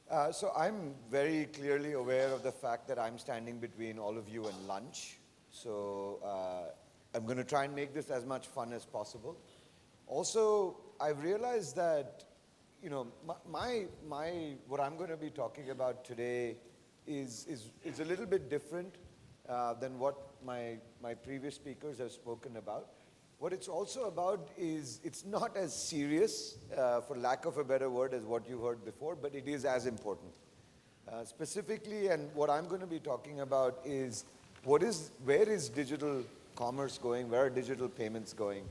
So I'm very clearly aware of the fact that I'm standing between all of you and lunch. So I'm going to try and make this as much fun as possible. Also, I've realized that, what I'm going to be talking about today is a little bit different than what my previous speakers have spoken about. What it's also about is it's not as serious, for lack of a better word, as what you heard before, but it is as important. Specifically, and what I'm going to be talking about is where is digital commerce going? Where are digital payments going?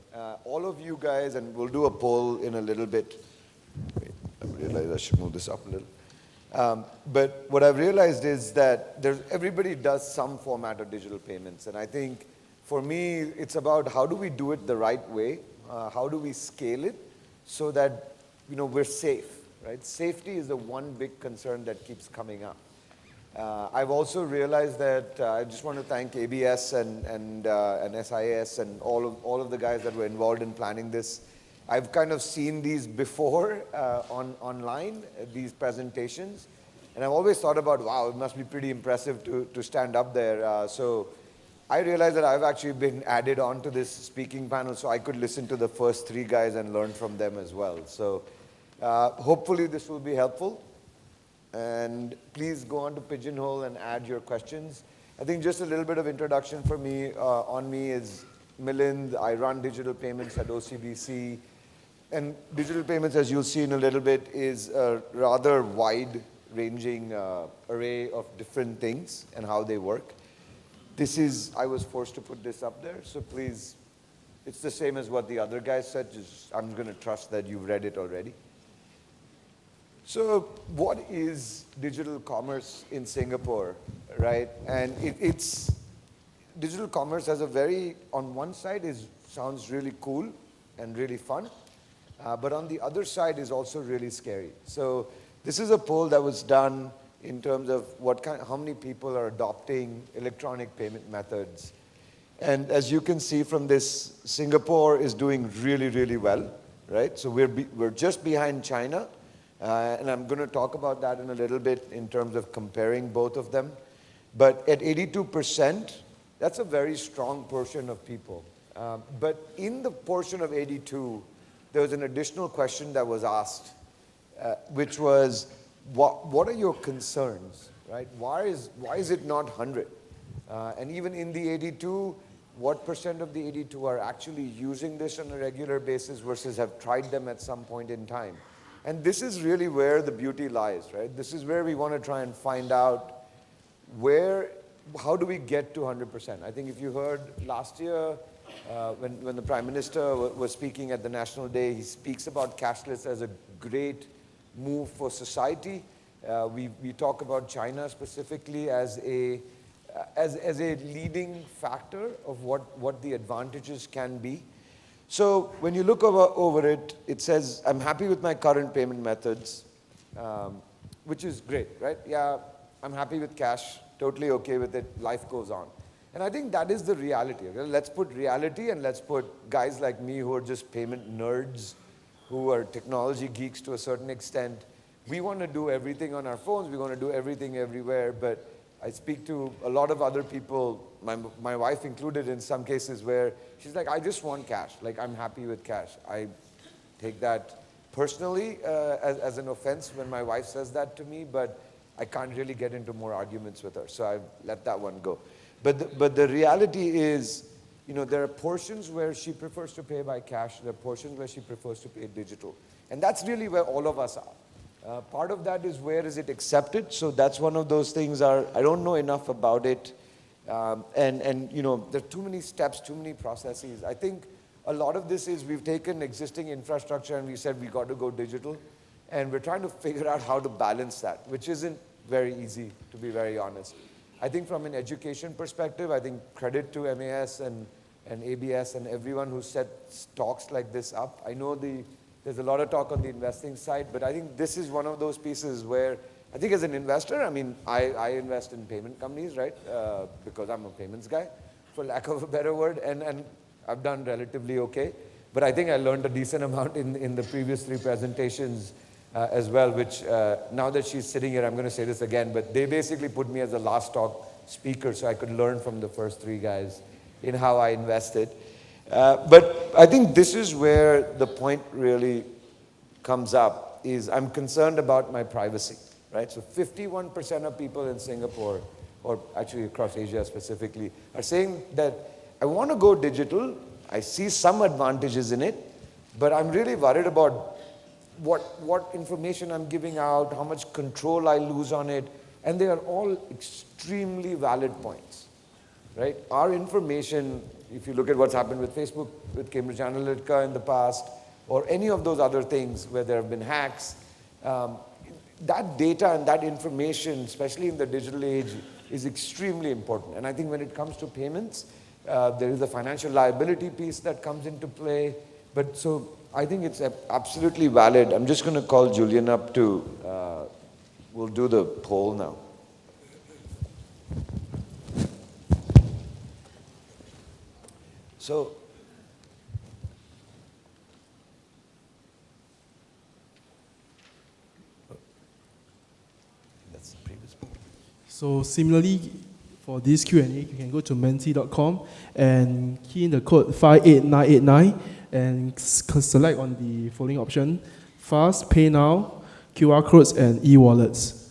All of you guys, and we'll do a poll in a little bit. Wait, I realize I should move this up a little. But what I've realized is that everybody does some format of digital payments, and I think for me, it's about how do we do it the right way? How do we scale it so that we're safe, right? Safety is the one big concern that keeps coming up. I've also realized that I just want to thank ABS and SIS and all of the guys that were involved in planning this. I've kind of seen these before online, these presentations, and I've always thought about, wow, it must be pretty impressive to stand up there. So I realized that I've actually been added onto this speaking panel, so I could listen to the first three guys and learn from them as well. So hopefully this will be helpful. And please go on to Pigeonhole and add your questions. I think just a little bit of introduction for me, on me is Milind. I run digital payments at OCBC. And digital payments, as you'll see in a little bit, is a rather wide-ranging array of different things and how they work. I was forced to put this up there, so please, it's the same as what the other guys said, I'm going to trust that you've read it already. So what is digital commerce in Singapore, right? And digital commerce has on one side sounds really cool and really fun, but on the other side is also really scary. So this is a poll that was done in terms of how many people are adopting electronic payment methods. And as you can see from this, Singapore is doing really, really well, right? So we're just behind China, and I'm going to talk about that in a little bit in terms of comparing both of them. But at 82%, that's a very strong portion of people. But in the portion of 82, there was an additional question that was asked, which was, what are your concerns, right? Why is it not 100? And even in the 82, what percent of the 82 are actually using this on a regular basis versus have tried them at some point in time? And this is really where the beauty lies, right? This is where we want to try and find out how do we get to 100%? I think if you heard last year, when the Prime Minister was speaking at the National Day, he speaks about cashless as a great move for society. We talk about China specifically as a leading factor of what the advantages can be. So when you look over it, it says, I'm happy with my current payment methods, which is great, right? Yeah, I'm happy with cash, totally okay with it, life goes on. And I think that is the reality. Okay? Let's put reality and let's put guys like me who are just payment nerds, who are technology geeks to a certain extent. We want to do everything on our phones. We want to do everything everywhere. But I speak to a lot of other people, my wife included in some cases, where she's like, I just want cash. Like, I'm happy with cash. I take that personally as an offense when my wife says that to me, but I can't really get into more arguments with her. So I've let that one go. But the reality is, there are portions where she prefers to pay by cash. There are portions where she prefers to pay digital. And that's really where all of us are. Part of that is where is it accepted. So that's one of those things I don't know enough about it. There are too many steps, too many processes. I think a lot of this is we've taken existing infrastructure and we said we got to go digital. And we're trying to figure out how to balance that, which isn't very easy, to be very honest. I think from an education perspective, I think credit to MAS and ABS and everyone who sets talks like this up. I know there's a lot of talk on the investing side, but I think this is one of those pieces where I think as an investor, I invest in payment companies, right? Because I'm a payments guy, for lack of a better word, and I've done relatively okay. But I think I learned a decent amount in the previous three presentations as well, which now that she's sitting here, I'm going to say this again, but they basically put me as the last talk speaker so I could learn from the first three guys in how I invested. But I think this is where the point really comes up, is I'm concerned about my privacy, right? So 51% of people in Singapore, or actually across Asia specifically, are saying that I want to go digital, I see some advantages in it, but I'm really worried about what information I'm giving out, how much control I lose on it, and they are all extremely valid points, right? Our information, if you look at what's happened with Facebook, with Cambridge Analytica in the past, or any of those other things where there have been hacks, that data and that information, especially in the digital age, is extremely important. And I think when it comes to payments, there is a financial liability piece that comes into play. But so I think it's absolutely valid. I'm just going to call Julian up to, we'll do the poll now. So, that's the previous poll. So similarly, for this Q&A, you can go to menti.com and key in the code 58989 and select on the following option: Fast, Pay Now, QR codes, and e-wallets.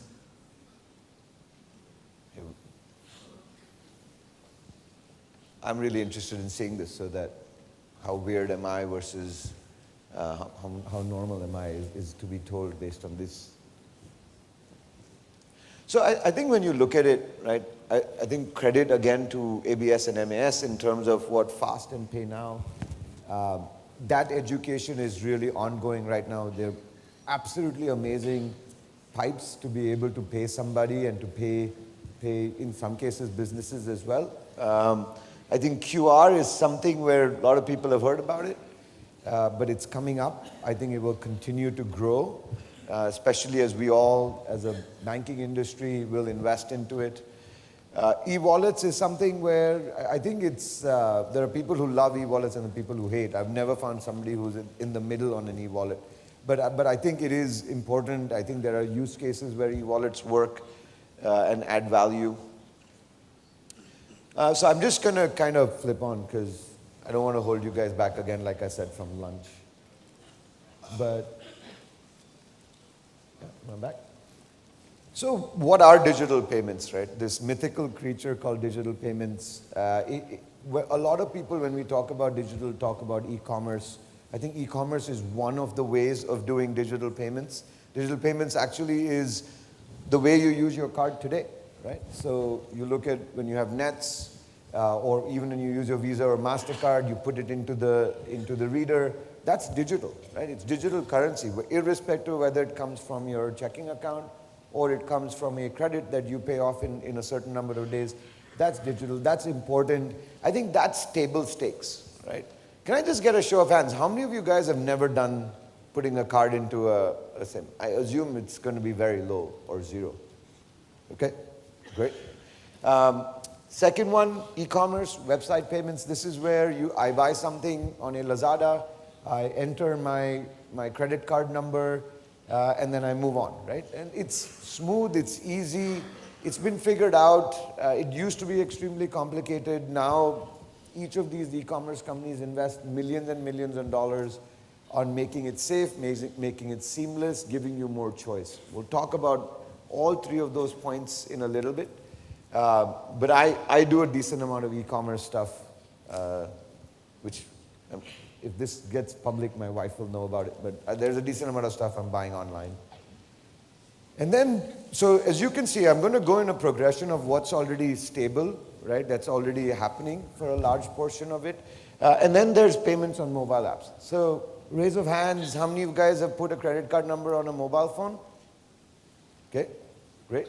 I'm really interested in seeing this, so that how weird am I versus how normal am I is to be told based on this. So I think when you look at it, right, I think credit again to ABS and MAS in terms of what Fast and Pay Now. That education is really ongoing right now. They're absolutely amazing pipes to be able to pay somebody and to pay in some cases businesses as well. I think QR is something where a lot of people have heard about it, but it's coming up. I think it will continue to grow, especially as we all, as a banking industry, will invest into it. E-wallets is something where I think it's, there are people who love e-wallets and the people who hate. I've never found somebody who's in the middle on an e-wallet. But I think it is important. I think there are use cases where e-wallets work and add value. So I'm just going to kind of flip on because I don't want to hold you guys back again, like I said, from lunch. But, yeah, am I back? So what are digital payments, right? This mythical creature called digital payments. A lot of people, when we talk about digital, talk about e-commerce. I think e-commerce is one of the ways of doing digital payments. Digital payments actually is the way you use your card today, right? So you look at when you have nets, or even when you use your Visa or MasterCard, you put it into the reader. That's digital, right? It's digital currency, irrespective of whether it comes from your checking account or it comes from a credit that you pay off in a certain number of days. That's digital, that's important. I think that's table stakes, right? Can I just get a show of hands? How many of you guys have never done putting a card into a SIM? I assume it's going to be very low or zero. Okay, great. Second one, e-commerce, website payments. This is where I buy something on a Lazada, I enter my credit card number, and then I move on, right? And it's smooth, it's easy, it's been figured out. It used to be extremely complicated. Now, each of these e-commerce companies invest millions and millions of dollars on making it safe, making it seamless, giving you more choice. We'll talk about all three of those points in a little bit. But I do a decent amount of e-commerce stuff, which if this gets public, my wife will know about it. But there's a decent amount of stuff I'm buying online. And then, so as you can see, I'm going to go in a progression of what's already stable, right? That's already happening for a large portion of it. And then there's payments on mobile apps. So raise of hands, how many of you guys have put a credit card number on a mobile phone? Okay, great.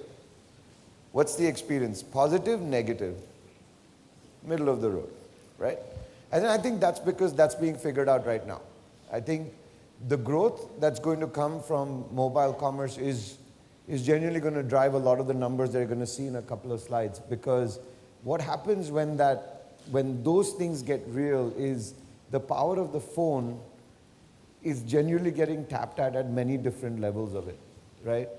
What's the experience? Positive, negative? Middle of the road, right? And I think that's because that's being figured out right now. I think the growth that's going to come from mobile commerce is genuinely going to drive a lot of the numbers that you're going to see in a couple of slides. Because what happens when those things get real is the power of the phone is genuinely getting tapped at many different levels of it, right?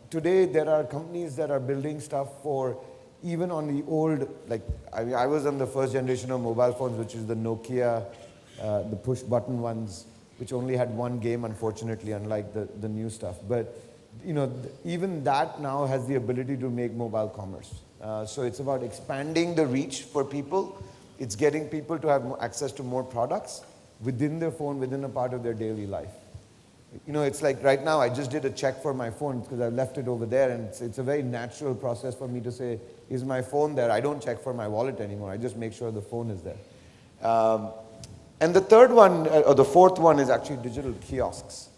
Today, there are companies that are building stuff for even on the old, like, I mean, I was on the first generation of mobile phones, which is the Nokia, the push button ones, which only had one game, unfortunately, unlike the new stuff. But, you know, even that now has the ability to make mobile commerce. So it's about expanding the reach for people. It's getting people to have access to more products within their phone, within a part of their daily life. You know, it's like right now I just did a check for my phone because I left it over there, and it's a very natural process for me to say, is my phone there? I don't check for my wallet anymore. I just make sure the phone is there. And the third one, or the fourth one, is actually digital kiosks.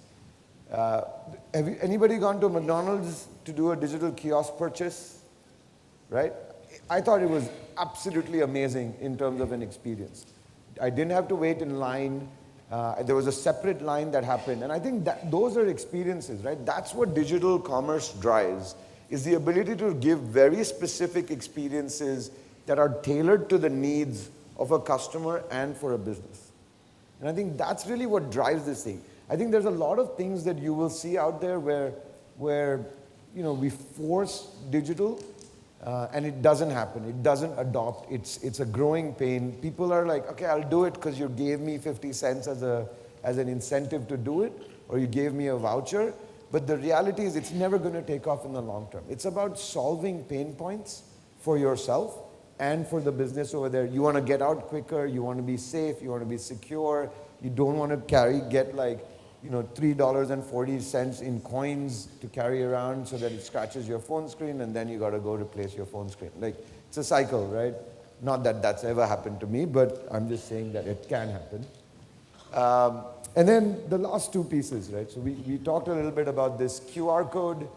Have anybody gone to McDonald's to do a digital kiosk purchase? Right? I thought it was absolutely amazing in terms of an experience. I didn't have to wait in line. There was a separate line that happened. And I think that those are experiences, right? That's what digital commerce drives, is the ability to give very specific experiences that are tailored to the needs of a customer and for a business. And I think that's really what drives this thing. I think there's a lot of things that you will see out there where you know, we force digital, and it doesn't happen. It doesn't adopt. It's a growing pain. People are like, okay, I'll do it because you gave me 50 cents as an incentive to do it, or you gave me a voucher. But the reality is it's never going to take off in the long term. It's about solving pain points for yourself and for the business over there. You want to get out quicker. You want to be safe. You want to be secure. You don't want to get like, you know, $3.40 in coins to carry around so that it scratches your phone screen, and then you got to go replace your phone screen. Like, it's a cycle, right? Not that that's ever happened to me, but I'm just saying that it can happen. And then the last two pieces, right? So we talked a little bit about this QR code.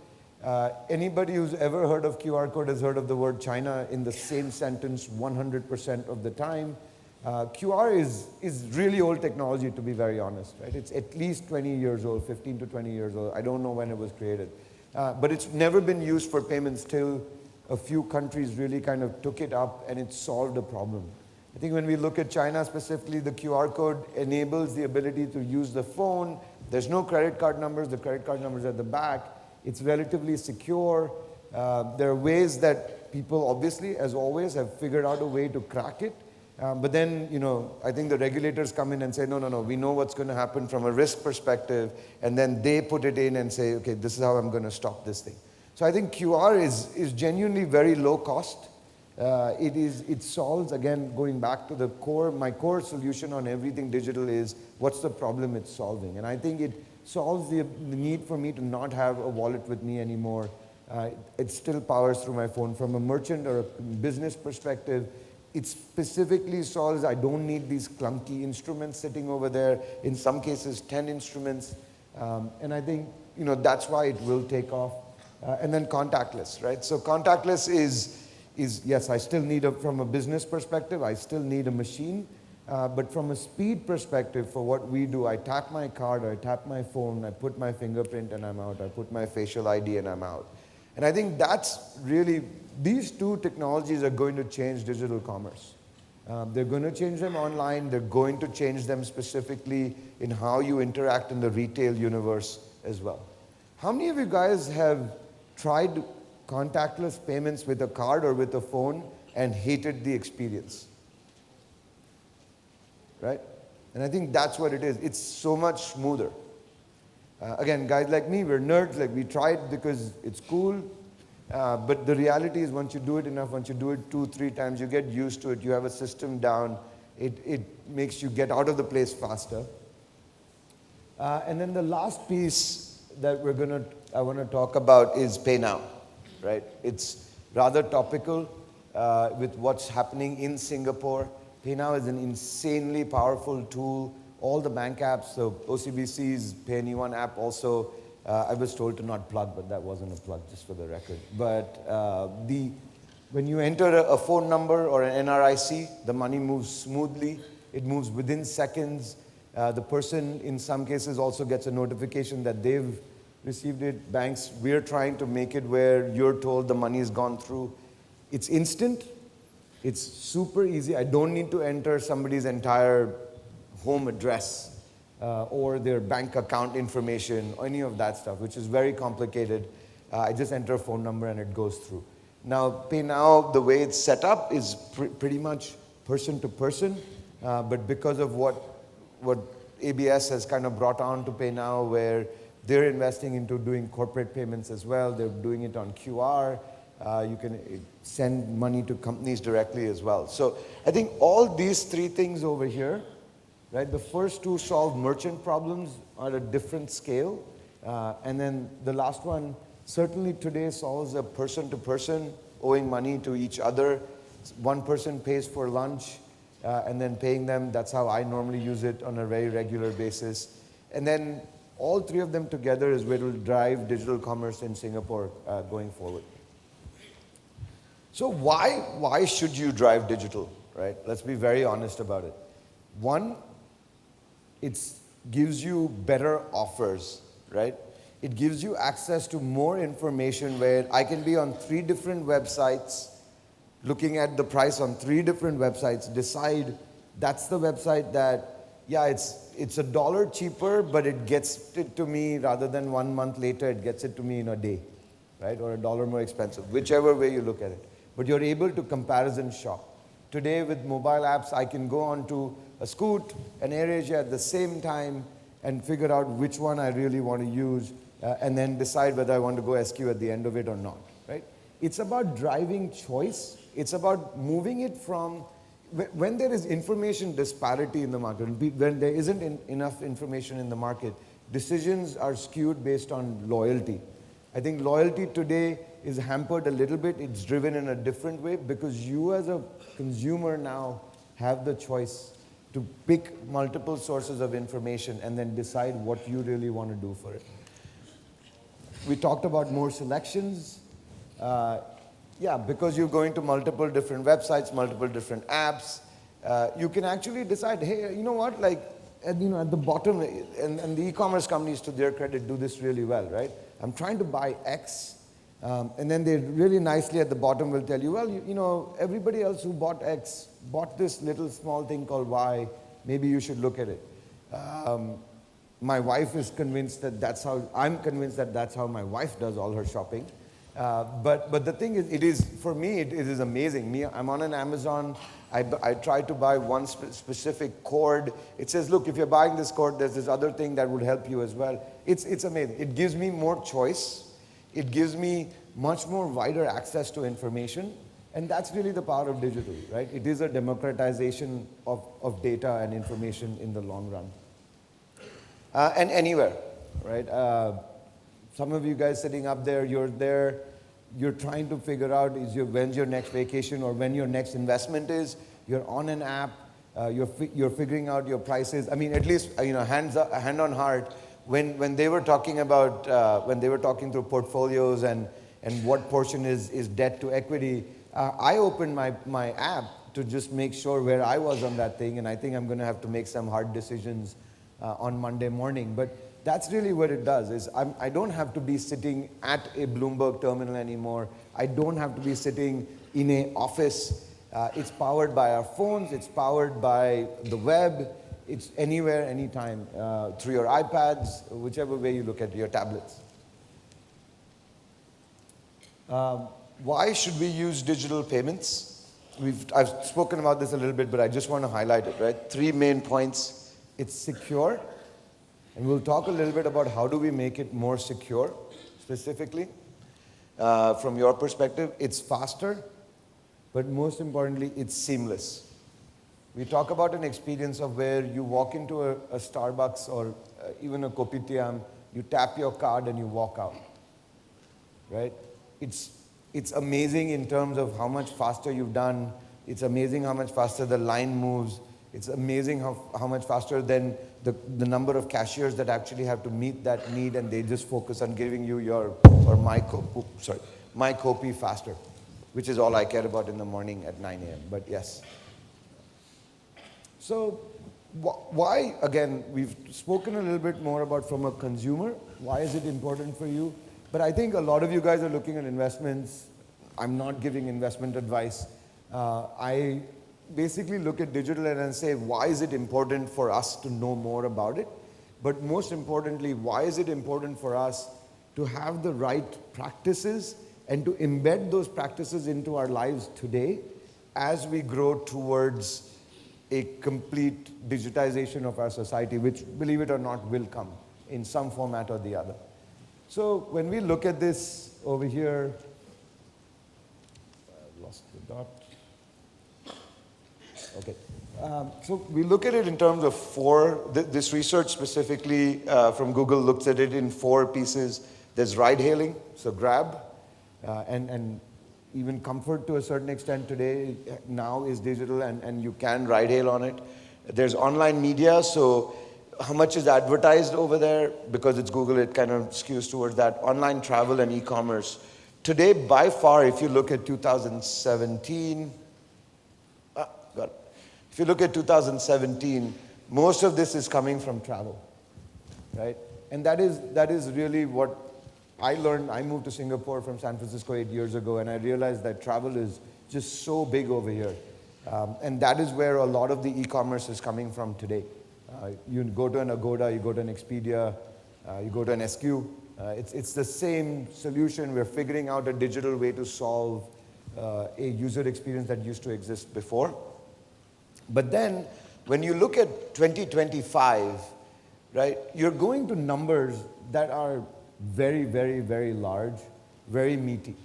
Anybody who's ever heard of QR code has heard of the word China in the same sentence 100% of the time. QR is really old technology, to be very honest, right? It's at least 20 years old, 15 to 20 years old. I don't know when it was created. But it's never been used for payments till a few countries really kind of took it up and it solved a problem. I think when we look at China specifically, the QR code enables the ability to use the phone. There's no credit card numbers. The credit card numbers are at the back. It's relatively secure. There are ways that people, obviously, as always, have figured out a way to crack it. But then, you know, I think the regulators come in and say, no, we know what's going to happen from a risk perspective, and then they put it in and say, okay, this is how I'm going to stop this thing. So I think QR is genuinely very low cost. It solves, again, going back to the core, my core solution on everything digital is, what's the problem it's solving? And I think it solves the need for me to not have a wallet with me anymore. It still powers through my phone. From a merchant or a business perspective, it specifically solves, I don't need these clunky instruments sitting over there, in some cases 10 instruments. And I think, you know, that's why it will take off. And then contactless, right? So contactless is yes, I still need, from a business perspective, I still need a machine. But from a speed perspective, for what we do, I tap my card, or I tap my phone, I put my fingerprint and I'm out. I put my facial ID and I'm out. And I think that's really, these two technologies are going to change digital commerce. They're going to change them online. They're going to change them specifically in how you interact in the retail universe as well. How many of you guys have tried contactless payments with a card or with a phone and hated the experience? Right? And I think that's what it is. It's so much smoother. Again, guys like me, we're nerds. Like, we tried because it's cool. But the reality is, once you do it enough, once you do it 2-3 times, you get used to it. You have a system down. It makes you get out of the place faster. And then the last piece that I want to talk about is Pay Now. Right? It's rather topical with what's happening in Singapore. Pay Now is an insanely powerful tool. All the bank apps, so OCBC's Pay Anyone app also, I was told to not plug, but that wasn't a plug, just for the record. But when you enter a phone number or an NRIC, the money moves smoothly. It moves within seconds. The person, in some cases, also gets a notification that they've received it. Banks, we're trying to make it where you're told the money has gone through. It's instant. It's super easy. I don't need to enter somebody's entire home address. or their bank account information, or any of that stuff, which is very complicated. I just enter a phone number and it goes through. Now, Pay Now, the way it's set up is pretty much person to person, but because of what ABS has kind of brought on to Pay Now, where they're investing into doing corporate payments as well, they're doing it on QR, you can send money to companies directly as well. So I think all these three things over here, right? The first two solve merchant problems at a different scale. And then the last one certainly today solves a person-to-person owing money to each other. One person pays for lunch and then paying them. That's how I normally use it on a very regular basis. And then all three of them together is what will drive digital commerce in Singapore going forward. So why should you drive digital, right? Let's be very honest about it. One, it gives you better offers, right? It gives you access to more information where I can be on 3 different websites, looking at the price on 3 different websites, decide that's the website that, yeah, it's $1 cheaper, but it gets it to me rather than 1 month later, it gets it to me in a day, right? Or $1 more expensive, whichever way you look at it. But you're able to comparison shop. Today with mobile apps, I can go onto a Scoot, an AirAsia at the same time and figure out which one I really want to use and then decide whether I want to go SQ at the end of it or not, right? It's about driving choice. It's about moving it from, when there is information disparity in the market, when there isn't enough information in the market, decisions are skewed based on loyalty. I think loyalty today is hampered a little bit. It's driven in a different way because you as a consumer now have the choice to pick multiple sources of information and then decide what you really want to do for it. We talked about more selections. Yeah, because you're going to multiple different websites, multiple different apps, you can actually decide, hey, you know what, like, at the bottom, and the e-commerce companies, to their credit, do this really well, right? I'm trying to buy X, and then they really nicely at the bottom will tell you, well, you know, everybody else who bought X bought this little small thing called Y. Maybe you should look at it. My wife is convinced that that's how, I'm convinced that that's how my wife does all her shopping. But the thing is, for me, it is amazing. I'm on an Amazon. I try to buy one specific cord. It says, look, if you're buying this cord, there's this other thing that would help you as well. It's amazing. It gives me more choice. It gives me much more wider access to information. And that's really the power of digital, right? It is a democratization of data and information in the long run. And anywhere, right? Some of you guys sitting up there, you're trying to figure out when's your next vacation or when your next investment is. You're on an app, you're figuring out your prices. I mean, at least, hand on heart, when they were talking about, when they were talking through portfolios and what portion is debt to equity, I opened my app to just make sure where I was on that thing, and I think I'm going to have to make some hard decisions on Monday morning. But that's really what it does, is I don't have to be sitting at a Bloomberg terminal anymore. I don't have to be sitting in an office. It's powered by our phones. It's powered by the web. It's anywhere, anytime, through your iPads, whichever way you look at your tablets. Why should we use digital payments? I've spoken about this a little bit, but I just want to highlight it, right? 3 main points. It's secure. And we'll talk a little bit about how do we make it more secure, specifically. From your perspective, it's faster, but most importantly, it's seamless. We talk about an experience of where you walk into a Starbucks or even a Kopitiam, you tap your card and you walk out, right? It's amazing in terms of how much faster you've done. It's amazing how much faster the line moves. It's amazing how much faster than the number of cashiers that actually have to meet that need, and they just focus on giving you my Kopi faster, which is all I care about in the morning at 9 a.m. But yes. So why, again, we've spoken a little bit more about from a consumer, why is it important for you? But I think a lot of you guys are looking at investments. I'm not giving investment advice. I basically look at digital and say, why is it important for us to know more about it? but most importantly, why is it important for us to have the right practices and to embed those practices into our lives today as we grow towards a complete digitization of our society, which, believe it or not, will come in some format or the other. So when we look at this over here, I lost the dot. Okay. So we look at it in terms of this research specifically from Google looks at it in 4 pieces. There's ride hailing, so Grab, and even comfort to a certain extent today now is digital and you can ride hail on it. There's online media, so how much is advertised over there? Because it's Google, it kind of skews towards that. Online travel and e-commerce. Today, by far, if you look at 2017, if you look at 2017, most of this is coming from travel, right? And that is really what I learned. I moved to Singapore from San Francisco 8 years ago, and I realized that travel is just so big over here. And that is where a lot of the e-commerce is coming from today. You go to an Agoda, you go to an Expedia, you go to an SQ. It's the same solution. We're figuring out a digital way to solve a user experience that used to exist before. But then, when you look at 2025, right, you're going to numbers that are very, very, very large, very meaty.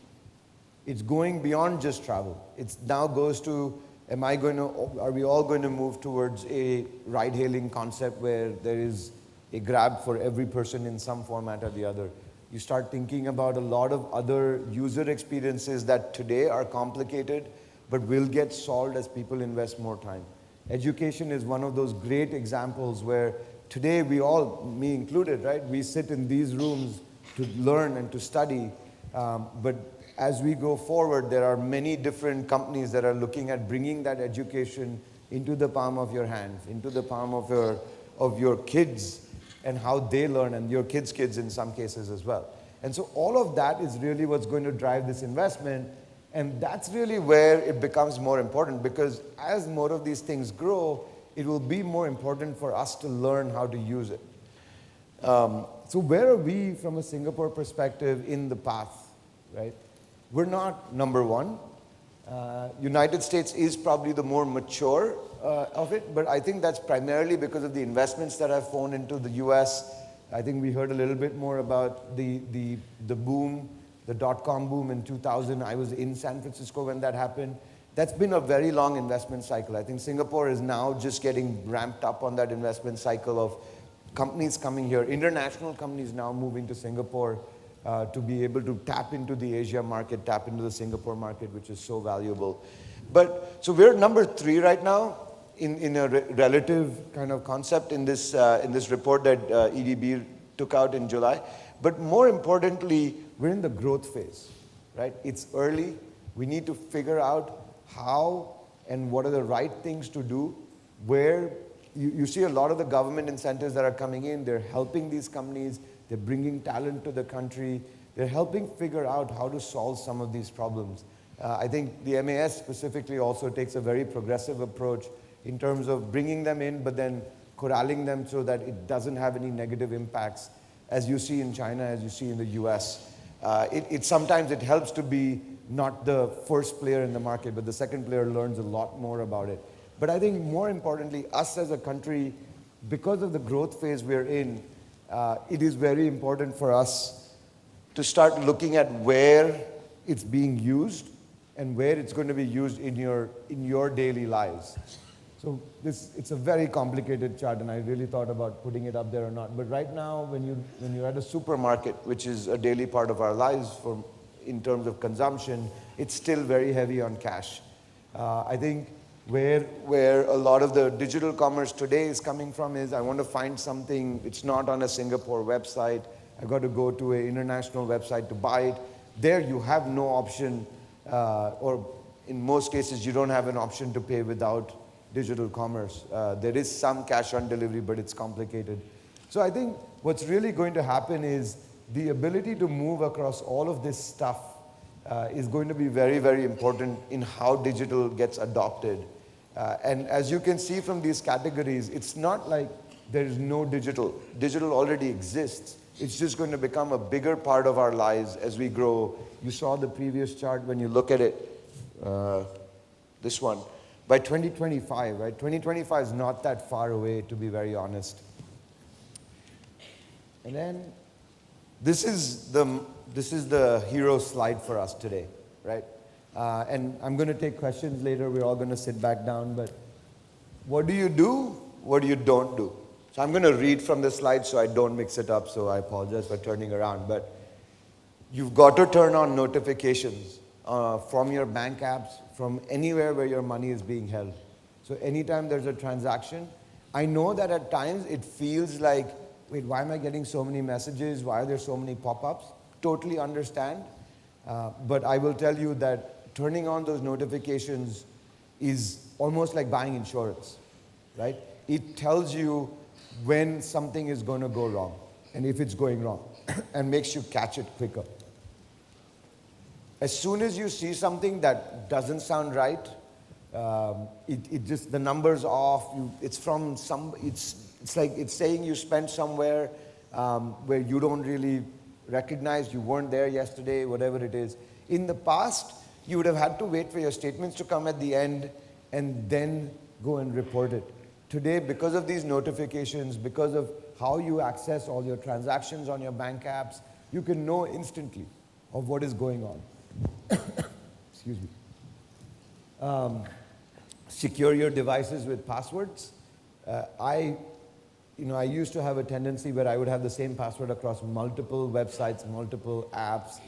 It's going beyond just travel. It now goes to, are we all going to move towards a ride-hailing concept where there is a Grab for every person in some format or the other? You start thinking about a lot of other user experiences that today are complicated, but will get solved as people invest more time. Education is one of those great examples where today we all, me included, right, we sit in these rooms to learn and to study, but as we go forward, there are many different companies that are looking at bringing that education into the palm of your hands, into the palm of your kids, and how they learn, and your kids' kids in some cases as well. And so all of that is really what's going to drive this investment. And that's really where it becomes more important, because as more of these things grow, it will be more important for us to learn how to use it. So where are we from a Singapore perspective in the path, right? We're not number one. United States is probably the more mature of it, but I think that's primarily because of the investments that have flown into the US. I think we heard a little bit more about the boom, the dot-com boom in 2000. I was in San Francisco when that happened. That's been a very long investment cycle. I think Singapore is now just getting ramped up on that investment cycle of companies coming here, international companies now moving to Singapore to be able to tap into the Asia market, tap into the Singapore market, which is so valuable. So we're number 3 right now in a relative kind of concept in this report that EDB took out in July. But more importantly, we're in the growth phase, right? It's early. We need to figure out how and what are the right things to do. Where you see a lot of the government incentives that are coming in, they're helping these companies, they're bringing talent to the country, they're helping figure out how to solve some of these problems. I think the MAS specifically also takes a very progressive approach in terms of bringing them in, but then corralling them so that it doesn't have any negative impacts, as you see in China, as you see in the US. Sometimes it helps to be not the first player in the market, but the second player learns a lot more about it. But I think more importantly, us as a country, because of the growth phase we're in, it is very important for us to start looking at where it's being used and where it's going to be used in your daily lives. So it's a very complicated chart, and I really thought about putting it up there or not. But right now, when you're at a supermarket, which is a daily part of our lives in terms of consumption, it's still very heavy on cash. I think where a lot of the digital commerce today is coming from is I want to find something, it's not on a Singapore website, I got to go to an international website to buy it. There you have no option, or in most cases you don't have an option to pay without digital commerce. There is some cash on delivery, but it's complicated. So I think what's really going to happen is the ability to move across all of this stuff is going to be very, very important in how digital gets adopted. And as you can see from these categories, it's not like there is no digital. Digital already exists. It's just going to become a bigger part of our lives as we grow. You saw the previous chart when you look at it, this one. By 2025, right? 2025 is not that far away, to be very honest. And then this is the hero slide for us today, right? And I'm going to take questions later. We're all going to sit back down. But what do you do? What do you don't do? So I'm going to read from the slide so I don't mix it up. So I apologize for turning around. But you've got to turn on notifications from your bank apps, from anywhere where your money is being held. So anytime there's a transaction, I know that at times it feels like, wait, why am I getting so many messages? Why are there so many pop-ups? Totally understand. But I will tell you that turning on those notifications is almost like buying insurance, right? It tells you when something is going to go wrong and if it's going wrong and makes you catch it quicker. As soon as you see something that doesn't sound right, it just, the number's off, it's like it's saying you spent somewhere where you don't really recognize, you weren't there yesterday, whatever it is. In the past, you would have had to wait for your statements to come at the end and then go and report it. Today, because of these notifications, because of how you access all your transactions on your bank apps, you can know instantly of what is going on. Excuse me. Secure your devices with passwords. I used to have a tendency where I would have the same password across multiple websites, multiple apps,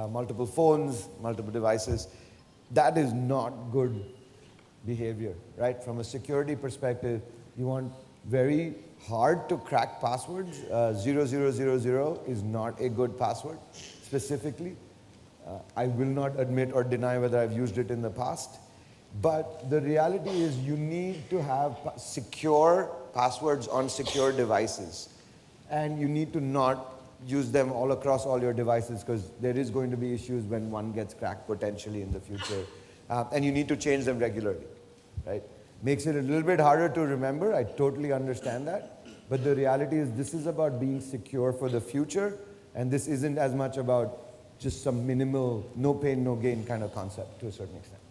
multiple phones, multiple devices. That is not good behavior, right? From a security perspective, you want very hard to crack passwords. 0000 is not a good password, specifically. I will not admit or deny whether I've used it in the past. But the reality is you need to have secure passwords on secure devices. And you need to not use them all across all your devices because there is going to be issues when one gets cracked potentially in the future. And you need to change them regularly, right? Makes it a little bit harder to remember. I totally understand that. But the reality is this is about being secure for the future. And this isn't as much about just some minimal, no pain, no gain kind of concept to a certain extent.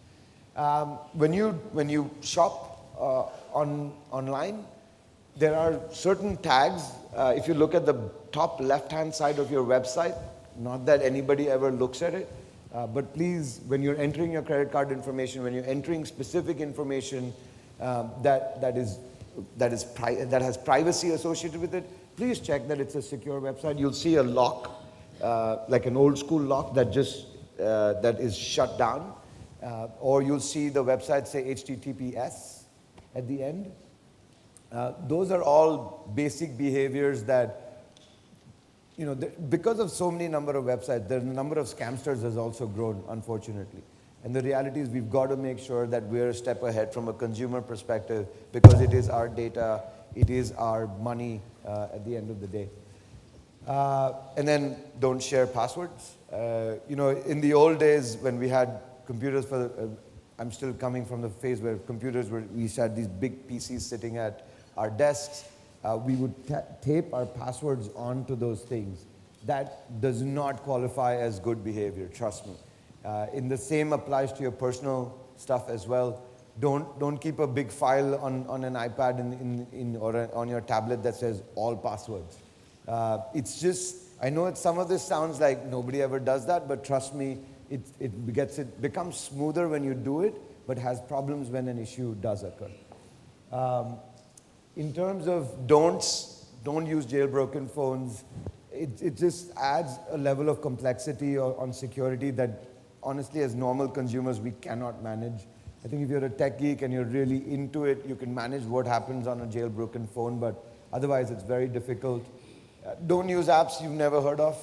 When you shop online, there are certain tags. If you look at the top left-hand side of your website, not that anybody ever looks at it, but please, when you're entering your credit card information, when you're entering specific information that has privacy associated with it, please check that it's a secure website. You'll see a lock, like an old school lock that is shut down. Or you'll see the website say HTTPS at the end. Those are all basic behaviors that, because of so many number of websites, the number of scamsters has also grown, unfortunately. And the reality is we've got to make sure that we're a step ahead from a consumer perspective because it is our data, it is our money at the end of the day. And then don't share passwords. In the old days when we had computers I'm still coming from the phase where we had these big PCs sitting at our desks. We would tape our passwords onto those things. That does not qualify as good behavior, trust me. And the same applies to your personal stuff as well. Don't keep a big file on an iPad or on your tablet that says all passwords. It's just, I know some of this sounds like nobody ever does that, but trust me, it becomes smoother when you do it, but has problems when an issue does occur. In terms of don'ts, don't use jailbroken phones. It just adds a level of complexity on security that honestly as normal consumers we cannot manage. I think if you're a tech geek and you're really into it, you can manage what happens on a jailbroken phone, but otherwise it's very difficult. Don't use apps you've never heard of.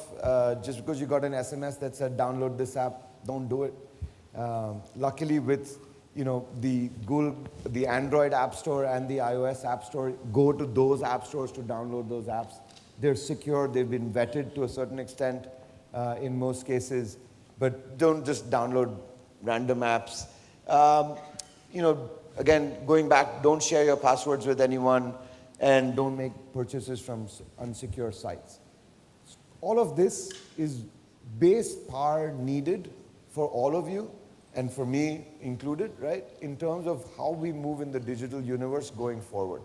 Just because you got an SMS that said download this app, don't do it. Luckily with the Android App Store and the iOS App Store, go to those app stores to download those apps. They're secure, they've been vetted to a certain extent in most cases, but don't just download random apps. Again, going back, don't share your passwords with anyone. and don't make purchases from unsecure sites. All of this is base power needed for all of you, and for me included, right, in terms of how we move in the digital universe going forward.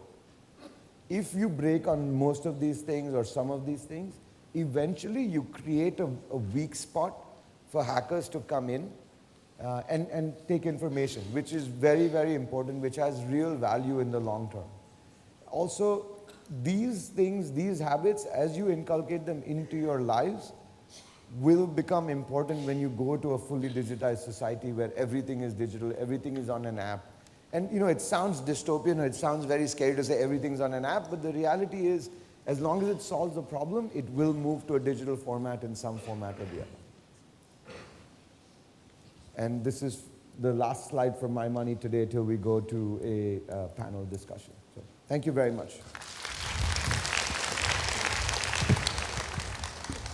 If you break on most of these things or some of these things, eventually you create a weak spot for hackers to come in and take information, which is very, very important, which has real value in the long term. Also, these things, these habits, as you inculcate them into your lives, will become important when you go to a fully digitized society where everything is digital, everything is on an app. And you know, it sounds dystopian, or it sounds very scary to say everything's on an app, but the reality is, as long as it solves the problem, it will move to a digital format in some format or the other. And this is the last slide for my money today till we go to a panel discussion. So, thank you very much.